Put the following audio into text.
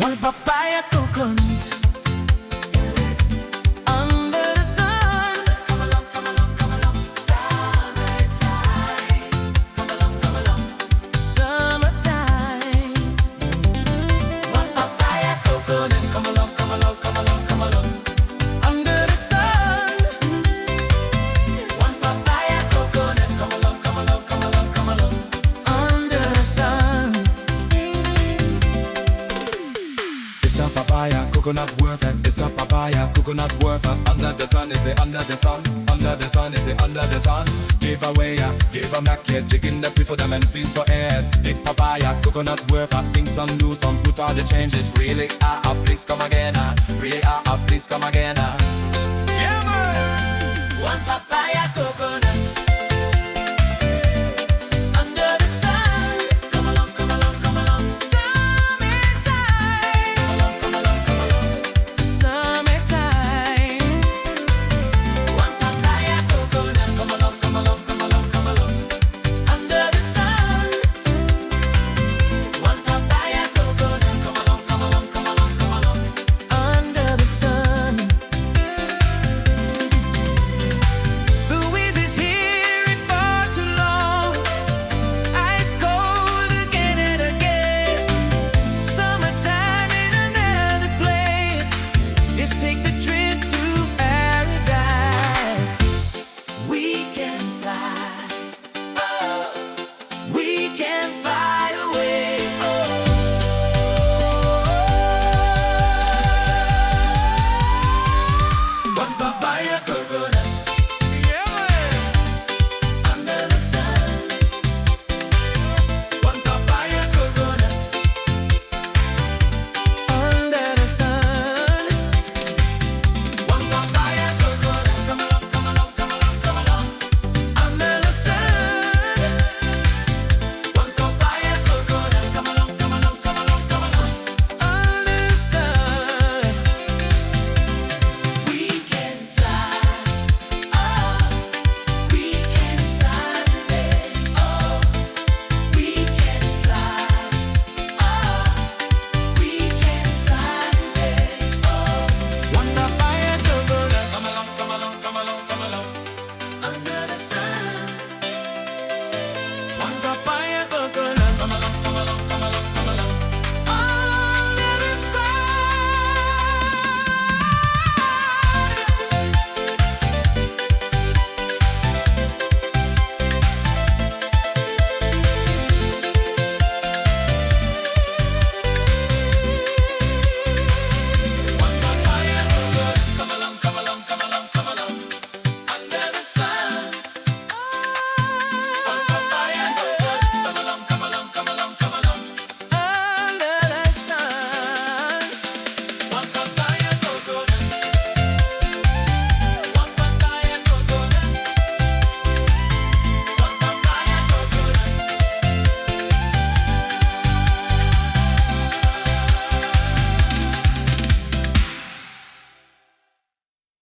One papaya coconut under the sun. Come along, come along, come along. Summertime. Come along, come along. Summertime. One papaya coconut. Come along, come along, come along, come along. Under the sun. One papaya coconut. Come along, come along, come along, come along. Under the sun. It's not papaya coconut worth it. It's not papaya coconut worth it. Under the sun, is it under the sun? Under the sun, is it under the sun? Give away, give 'em back, yeah. Jigging the people, them and feels so air. Big papaya coconut worth it. Things some do, some put all the changes. Really, please come again, really, please come again, Yeah, man. One papaya coconut.